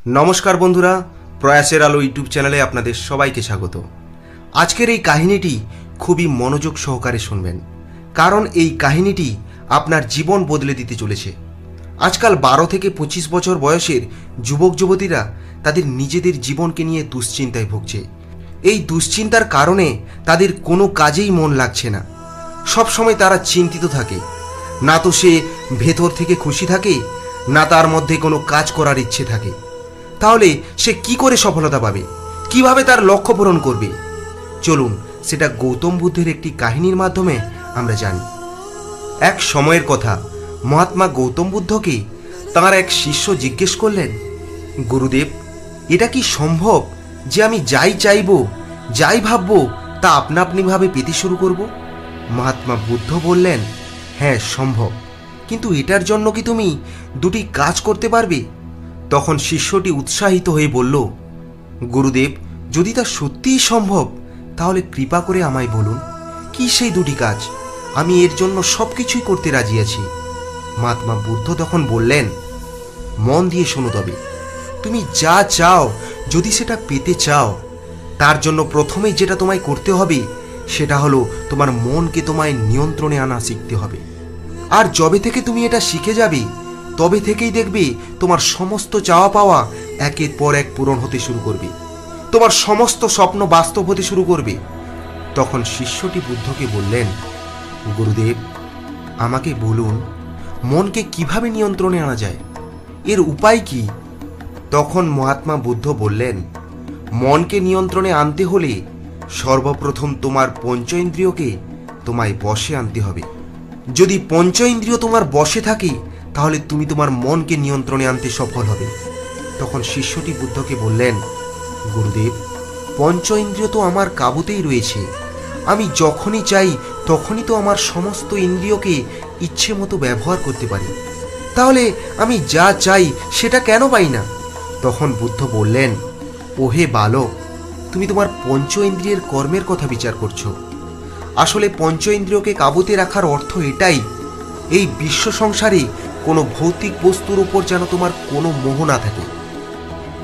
নমস্কার বন্ধুরা, প্রয়াসের আলো ইউটিউব চ্যানেলে আপনাদের সবাইকে স্বাগত। আজকের এই কাহিনীটি খুবই মনোযোগ সহকারে শুনবেন, কারণ এই কাহিনীটি আপনার জীবন বদলে দিতে চলেছে। আজকাল 12 থেকে 25 বছর বয়সের যুবক যুবতীরা তাদের নিজেদের জীবনকে নিয়ে দুশ্চিন্তায় ভুগছে। এই দুশ্চিন্তার কারণে তাদের কোনো কাজেই মন লাগছে না। সবসময় তারা চিন্তিত থাকে, না তো সে ভেতর থেকে খুশি থাকে, না তার মধ্যে কোনো কাজ করার ইচ্ছে থাকে। তাহলে সে কি করে সফলতা পাবে, কিভাবে তার লক্ষ্য পূরণ করবে? চলুন সেটা গৌতম বুদ্ধের একটি কাহিনীর মাধ্যমে আমরা জানি। এক সময়ের কথা, মহাত্মা গৌতম বুদ্ধকে তাঁর এক শিষ্য জিজ্ঞেস করলেন, গুরুদেব, এটা কি সম্ভব যে আমি যাই চাইব, যাই ভাবব তা আপনা আপনিভাবে পেতে শুরু করব? মহাত্মা বুদ্ধ বললেন, হ্যাঁ সম্ভব, কিন্তু এটার জন্য কি তুমি দুটি কাজ করতে পারবে? তখন শিষ্যটি উৎসাহিত হয়ে বলল, গুরুদেব, যদি তা সত্যিই সম্ভব তাহলে কৃপা করে আমায় বলুন, কি সেই দুটি কাজ? আমি এর জন্য সব কিছুই করতে রাজি আছি। মহাত্মা বুদ্ধ তখন বললেন, মন দিয়ে শোনো, তবে তুমি যা চাও যদি সেটা পেতে চাও, তার জন্য প্রথমেই যেটা তোমায় করতে হবে সেটা হলো তোমার মনকে তোমায় নিয়ন্ত্রণে আনা শিখতে হবে। আর যবে থেকে তুমি এটা শিখে যাবে, তবে থেকেই দেখবে তোমার সমস্ত চাওয়া পাওয়া একের পর এক পূরণ হতে শুরু করবে, তোমার সমস্ত স্বপ্ন বাস্তব হতে শুরু করবে। তখন শিষ্যটি বুদ্ধকে বললেন, গুরুদেব, আমাকে বলুন মনকে কিভাবে নিয়ন্ত্রণে আনা যায়, এর উপায় কি? তখন মহাত্মা বুদ্ধ বললেন, মনকে নিয়ন্ত্রণে আনতে হলে সর্বপ্রথম তোমার পঞ্চ ইন্দ্রিয়কে তোমায় বশে আনতে হবে। যদি পঞ্চ ইন্দ্রিয় তোমার বশে থাকে তাহলে তুমি তোমার মনকে নিয়ন্ত্রণে আনতে সফল হবে। তখন শিষ্যটি বুদ্ধকে বললেন, গুরুদেব, পঞ্চ ইন্দ্রিয় তো আমার কাবুতেই রয়েছে। আমি যখনই চাই তখনই তো আমার সমস্ত ইন্দ্রিয়কে ইচ্ছে মতো ব্যবহার করতে পারি, তাহলে আমি যা চাই সেটা কেন পাই না? তখন বুদ্ধ বললেন, ওহে বালক, তুমি তোমার পঞ্চ ইন্দ্রিয়ের কর্মের কথা বিচার করছো। আসলে পঞ্চ ইন্দ্রিয়কে কাবুতে রাখার অর্থ এটাই, এই বিশ্ব সংসারে কোনো ভৌতিক বস্তুর উপর যেন তোমার কোনো মোহ না থাকে।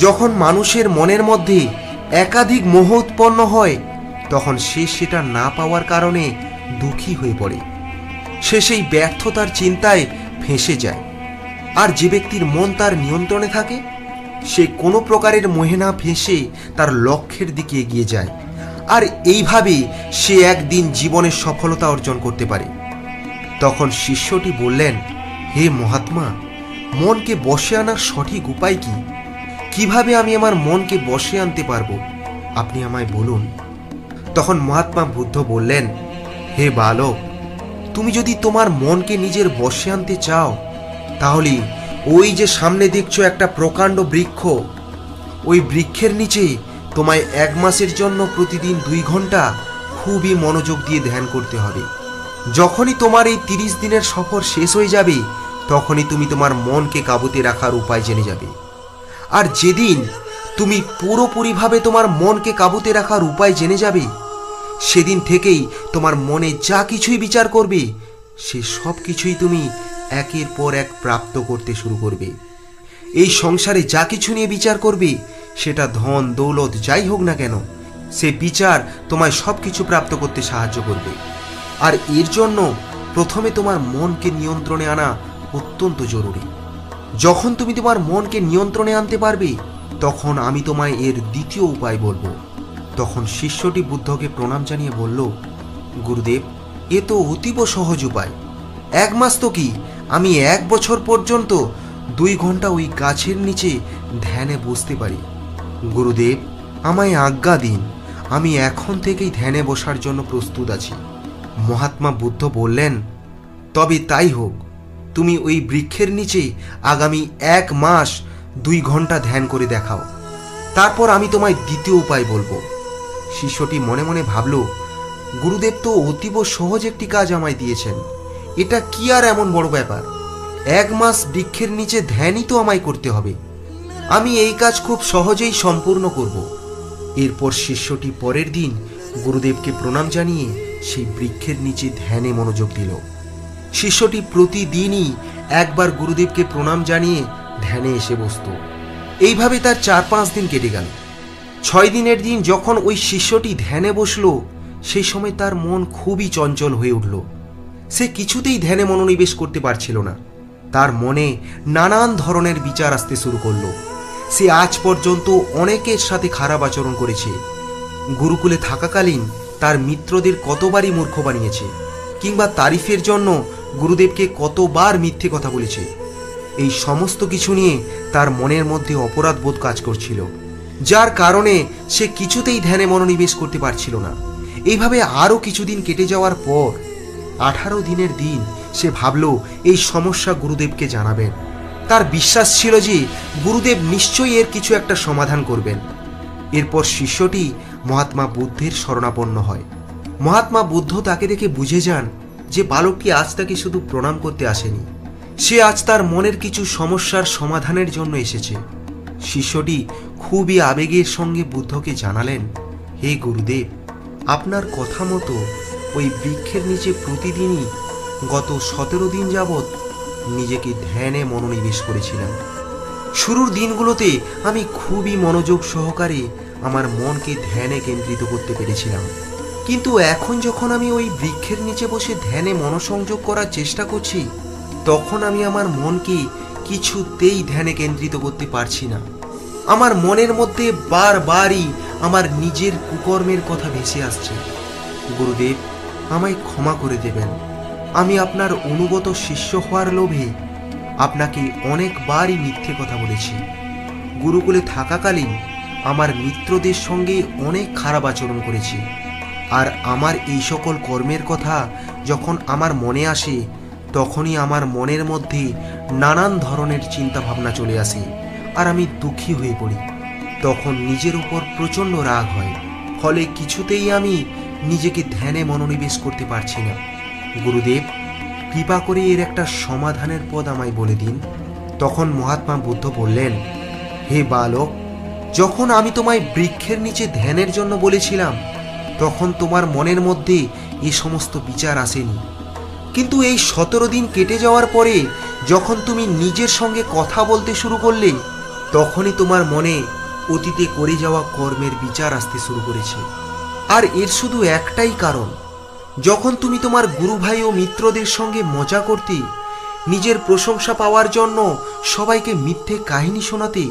যখন মানুষের মনের মধ্যে একাধিক মোহ উৎপন্ন হয় তখন সে সেটা না পাওয়ার কারণে দুঃখী হয়ে পড়ে, সে সেই ব্যর্থতার চিন্তায় ফেঁসে যায়। আর যে ব্যক্তির মন তার নিয়ন্ত্রণে থাকে সে কোনো প্রকারের মোহে না ফেঁসে তার লক্ষ্যের দিকে এগিয়ে যায়, আর এইভাবে সে একদিন জীবনের সফলতা অর্জন করতে পারে। তখন শিষ্যটি বললেন, হে মহাত্মা, মনকে বশে আনার সঠিক উপায় কি? কিভাবে আমি আমার মনকে বশে আনতে পারবো, আপনি আমায় বলুন। তখন মহাত্মা বুদ্ধ বললেন, হে বালক, তুমি যদি তোমার মনকে নিজের বশে আনতে চাও তাহলে ওই যে সামনে দেখছো একটা প্রকাণ্ড বৃক্ষ, ওই বৃক্ষের নিচে তোমায় 1 মাসের জন্য প্রতিদিন 2 ঘন্টা খুবই মনোযোগ দিয়ে ধ্যান করতে হবে। যখনই তোমার এই 30 দিনের সফর শেষ হয়ে যাবে তখনই তুমি তোমার মনকে কাবুতে রাখার উপায় জেনে যাবে। আর যেদিন তুমি পুরোপুরিভাবে তোমার মনকে কাবুতে রাখার উপায় জেনে যাবে সেদিন থেকেই তোমার মনে যা কিছুই বিচার করবে সে সব কিছুই তুমি একের পর এক প্রাপ্ত করতে শুরু করবে। এই সংসারে যা কিছু নিয়ে বিচার করবে, সেটা ধন দৌলত যাই হোক না কেন, সে বিচার তোমায় সব কিছু প্রাপ্ত করতে সাহায্য করবে। আর এর জন্য প্রথমে তোমার মনকে নিয়ন্ত্রণে আনা অত্যন্ত জরুরি। যখন তুমি তোমার মনকে নিয়ন্ত্রণে আনতে পারবে তখন আমি তোমায় এর দ্বিতীয় উপায় বলবো। তখন শিষ্যটি বুদ্ধকে প্রণাম জানিয়ে বলল, গুরুদেব, এ তো অতীব সহজ উপায়। 1 মাস তো কি, আমি 1 বছর পর্যন্ত 2 ঘন্টা ওই গাছের নিচে ধ্যানে বসতে পারি। গুরুদেব, আমায় আজ্ঞা দিন, আমি এখন থেকেই ধ্যানে বসার জন্য প্রস্তুত আছি। মহাত্মা বুদ্ধ বললেন, তবে তাই হোক, তুমি ওই বৃক্ষের নিচে আগামী 1 মাস 2 ঘন্টা ধ্যান করে দেখাও, তারপর আমি তোমায় দ্বিতীয় উপায় বলবো। শিষ্যটি মনে মনে ভাবল, গুরুদেব তো অতীব সহজ একটি কাজ আমায় দিয়েছেন, এটা কি আর এমন বড় ব্যাপার? 1 মাস বৃক্ষের নিচে ধ্যানই তো আমায় করতে হবে, আমি এই কাজ খুব সহজেই সম্পূর্ণ করব। এরপর শিষ্যটি পরের দিন গুরুদেবকে প্রণাম জানিয়ে সেই বৃক্ষের নিচে ধ্যানে মনোযোগ দিল। শিষ্যটি প্রতিদিনই একবার গুরুদেবকে প্রণাম জানিয়ে ধ্যানে এসে বসত। এইভাবে তার 4-5 দিন কেটে গেল। 6 দিনের দিন যখন ওই শিষ্যটি ধ্যানে বসলো, সেই সময় তার মন খুবই চঞ্চল হয়ে উঠল। সে কিছুতেই ধ্যানে মনোনিবেশ করতে পারছিল না। তার মনে নানান ধরনের বিচার আসতে শুরু করলো। সে আজ পর্যন্ত অনেকের সাথে খারাপ আচরণ করেছে। গুরুকুলে থাকাকালীন তার মিত্রদের কতবারই মূর্খ বানিয়েছে, কিংবা তারিফের জন্য গুরুদেবকে কতবার মিথ্যে কথা বলেছে। এই সমস্ত কিছু নিয়ে তার মনের মধ্যে অপরাধ বোধ কাজ করছিল, যার কারণে সে কিছুতেই ধ্যানে মনোনিবেশ করতে পারছিল না। এইভাবে আরও কিছুদিন কেটে যাওয়ার পর 18 দিনের দিন সে ভাবল এই সমস্যা গুরুদেবকে জানাবেন। তার বিশ্বাস ছিল যে গুরুদেব নিশ্চয়ই এর কিছু একটা সমাধান করবেন। এরপর শিষ্যটি মহাত্মা বুদ্ধের শরণাপন্ন হয়। মহাত্মা বুদ্ধ তাকে দেখে বুঝে যান যে বালকটি আজ তাকে শুধু প্রণাম করতে আসেনি, সে আজ তার মনের কিছু সমস্যার সমাধানের জন্য এসেছে। শিষ্যটি খুবই আবেগের সঙ্গে বুদ্ধকে জানালেন, হে গুরুদেব, আপনার কথা মতো ওই বৃক্ষের নিচে প্রতিদিনই গত 17 দিন যাবৎ নিজেকে ধ্যানে মনোনিবেশ করেছিলাম। শুরুর দিনগুলোতে আমি খুবই মনোযোগ সহকারে আমার মনকে ধ্যানে কেন্দ্রিত করতে পেরেছিলাম, কিন্তু এখন যখন আমি ওই বৃক্ষের নিচে বসে ধ্যানে মনোসংযোগ করার চেষ্টা করছি, তখন আমি আমার মনকে কিছুতেই ধ্যানে কেন্দ্রিত করতে পারছি না। আমার মনের মধ্যে বারবারই আমার নিজের কুকর্মের কথা ভেসে আসছে। গুরুদেব, আমায় ক্ষমা করে দেবেন। আমি আপনার অনুগত শিষ্য হওয়ার লোভে আপনাকে অনেকবারই মিথ্যে কথা বলেছি। গুরুকুলে থাকাকালীন আমার মিত্রদের সঙ্গে অনেক খারাপ আচরণ করেছি। আর আমার এই সকল কর্মের কথা যখন আমার মনে আসে, তখনই আমার মনের মধ্যে নানান ধরনের চিন্তা ভাবনা চলে আসে, আর আমি দুঃখী হয়ে পড়ি। তখন নিজের উপর প্রচণ্ড রাগ হয়, ফলে কিছুতেই আমি নিজেকে ধ্যানে মনোনিবেশ করতে পারছি না। গুরুদেব, কৃপা করে এর একটা সমাধানের পদ আমায় বলে দিন। তখন মহাত্মা বুদ্ধ বললেন, হে বালক, যখন আমি তোমায় বৃক্ষের নিচে ধ্যানের জন্য বলেছিলাম, তখন তোমার মনের মধ্যে এ সমস্ত বিচার আসেনি। কিন্তু এই 17 দিন কেটে যাওয়ার পরে যখন তুমি নিজের সঙ্গে কথা বলতে শুরু করলে, তখনই তোমার মনে অতীতে করে যাওয়া কর্মের বিচার আসতে শুরু করেছে। আর এর শুধু একটাই কারণ, যখন তুমি তোমার গুরু ভাই ও মিত্রদের সঙ্গে মজা করতে, নিজের প্রশংসা পাওয়ার জন্য সবাইকে মিথ্যে কাহিনী শোনাতে,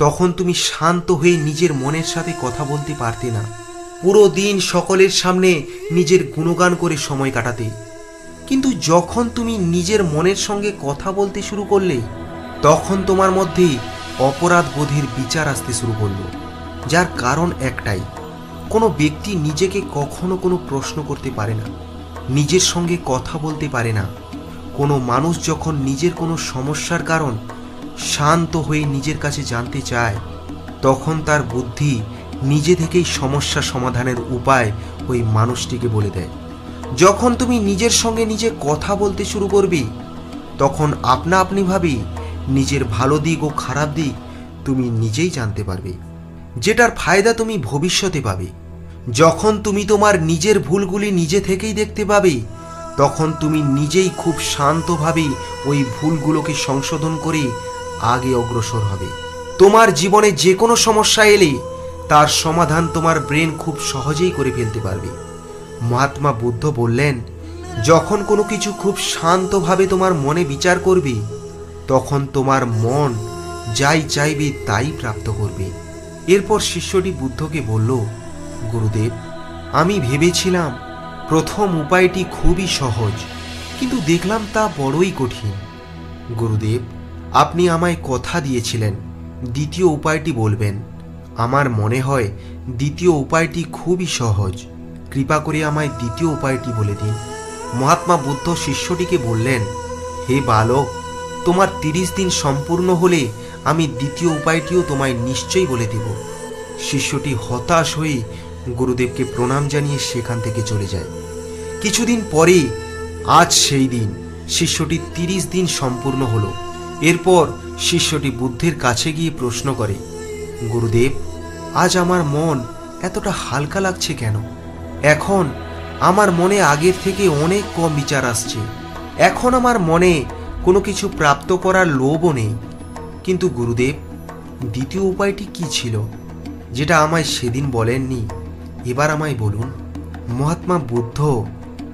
তখন তুমি শান্ত হয়ে নিজের মনের সাথে কথা বলতে পারতে না। পুরো দিন সকলের সামনে নিজের গুণগান করে সময় কাটাতে। কিন্তু যখন তুমি নিজের মনের সঙ্গে কথা বলতে শুরু করলে, তখন তোমার মধ্যে অপরাধ বোধের বিচার আসতে শুরু করলো। যার কারণ একটাই, কোনো ব্যক্তি নিজেকে কখনো কোনো প্রশ্ন করতে পারে না, নিজের সঙ্গে কথা বলতে পারে না। কোনো মানুষ যখন নিজের কোনো সমস্যার কারণ শান্ত হয়ে নিজের কাছে জানতে চায়, তখন তার বুদ্ধি নিজে থেকেই সমস্যা সমাধানের উপায় ওই মানুষটিকে বলে দেয়। যখন তুমি নিজের সঙ্গে নিজে কথা বলতে শুরু করবে, তখন আপনা আপনিভাবে নিজের ভালো দিক ও খারাপ দিক তুমি নিজেই জানতে পারবে, যেটার ফায়দা তুমি ভবিষ্যতে পাবে। যখন তুমি তোমার নিজের ভুলগুলি নিজে থেকেই দেখতে পাবে, তখন তুমি নিজেই খুব শান্তভাবে ওই ভুলগুলোকে সংশোধন করে আগে অগ্রসর হবে। তোমার জীবনে যে কোনো সমস্যা এলে তার সমাধান তোমার ব্রেন খুব সহজেই করে ফেলতে পারবে। মহাত্মা বুদ্ধ বললেন, যখন কোনো কিছু খুব শান্তভাবে তোমার মনে বিচার করবে, তখন তোমার মন যাই চাইবে তাই প্রাপ্ত করবে। এরপর শিষ্যটি বুদ্ধকে বলল, গুরুদেব, আমি ভেবেছিলাম প্রথম উপায়টি খুবই সহজ, কিন্তু দেখলাম তা বড়ই কঠিন। গুরুদেব, আপনি আমায় কথা দিয়েছিলেন দ্বিতীয় উপায়টি বলবেন। আমার মনে হয় দ্বিতীয় উপায়টি খুবই সহজ। কৃপা করে আমায় দ্বিতীয় উপায়টি বলে দিন। মহাত্মা বুদ্ধ শিষ্যটিকে বললেন, হে বালক, তোমার 30 দিন সম্পূর্ণ হলে আমি দ্বিতীয় উপায়টিও তোমায় নিশ্চয়ই বলে দেব। শিষ্যটি হতাশ হয়ে গুরুদেবকে প্রণাম জানিয়ে সেখান থেকে চলে যায়। কিছুদিন পরে আজ সেই দিন শিষ্যটি 30 দিন সম্পূর্ণ হলো। এরপর শিষ্যটি বুদ্ধের কাছে গিয়ে প্রশ্ন করে, গুরুদেব, আজ আমার মন এতটা হালকা লাগছে কেন? এখন আমার মনে আগের থেকে অনেক কম বিচার আসছে। এখন আমার মনে কোনো কিছু প্রাপ্ত করার লোভও নেই। কিন্তু গুরুদেব, দ্বিতীয় উপায়টি কি ছিল, যেটা আমায় সেদিন বলেননি? এবার আমায় বলুন। মহাত্মা বুদ্ধ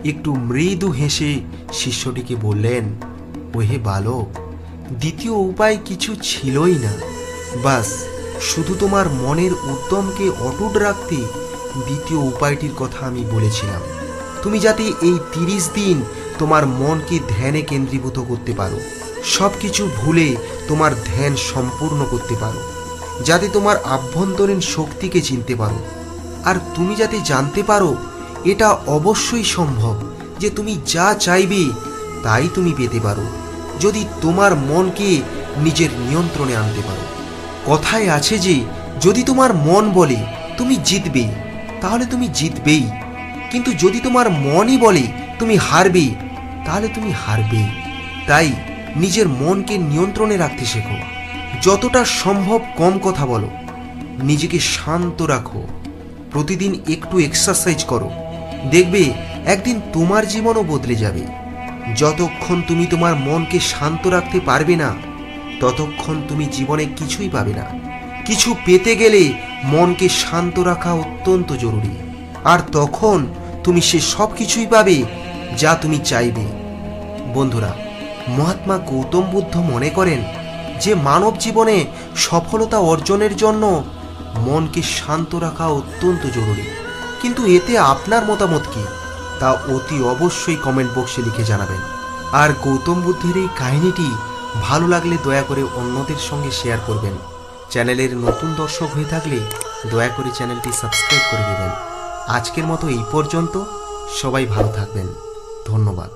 একটু মৃদু হেসে শিষ্যটিকে বললেন, ওহে বালক, দ্বিতীয় উপায় কিছু ছিলই না। বাস শুধু তোমার মনের উদ্যমকে অটুট রাখতে দ্বিতীয় উপায়টির কথা আমি বলেছিলাম। তুমি যাতে এই 30 দিন তোমার মনকে ধ্যানে কেন্দ্রীভূত করতে পারো, সব কিছু ভুলে তোমার ধ্যান সম্পূর্ণ করতে পারো, যাতে তোমার আভ্যন্তরীণ শক্তিকে চিনতে পারো, আর তুমি যাতে জানতে পারো এটা অবশ্যই সম্ভব যে তুমি যা চাইবে তাই তুমি পেতে পারো, যদি তোমার মনকে নিজের নিয়ন্ত্রণে আনতে পারো। কথায় আছে যে যদি তোমার মন বলে তুমি জিতবে, তাহলে তুমি জিতবেই, কিন্তু যদি তোমার মনই বলে তুমি হারবে, তাহলে তুমি হারবেই। তাই নিজের মনকে নিয়ন্ত্রণে রাখতে শেখো। যতটা সম্ভব কম কথা বলো, নিজেকে শান্ত রাখো, প্রতিদিন একটু এক্সারসাইজ করো, দেখবে একদিন তোমার জীবনও বদলে যাবে। যতক্ষণ তুমি তোমার মনকে শান্ত রাখতে পারবে না, ততক্ষণ তুমি জীবনে কিছুই পাবে না। কিছু পেতে গেলে মনকে শান্ত রাখা অত্যন্ত জরুরি, আর তখন তুমি সে সব কিছুই পাবে যা তুমি চাইবে। বন্ধুরা, মহাত্মা গৌতম বুদ্ধ মনে করেন যে মানব জীবনে সফলতা অর্জনের জন্য মনকে শান্ত রাখা অত্যন্ত জরুরি। কিন্তু এতে আপনার মতামত কি, তা অতি অবশ্যই কমেন্ট বক্সে লিখে জানাবেন। আর গৌতম বুদ্ধের এই কাহিনীটি ভালো লাগলে দয়া করে অন্যদের সঙ্গে শেয়ার করবেন। চ্যানেলের নতুন দর্শক হয়ে থাকলে দয়া করে চ্যানেলটি সাবস্ক্রাইব করে দেবেন। আজকের মতো এই পর্যন্ত। সবাই ভালো থাকবেন। ধন্যবাদ।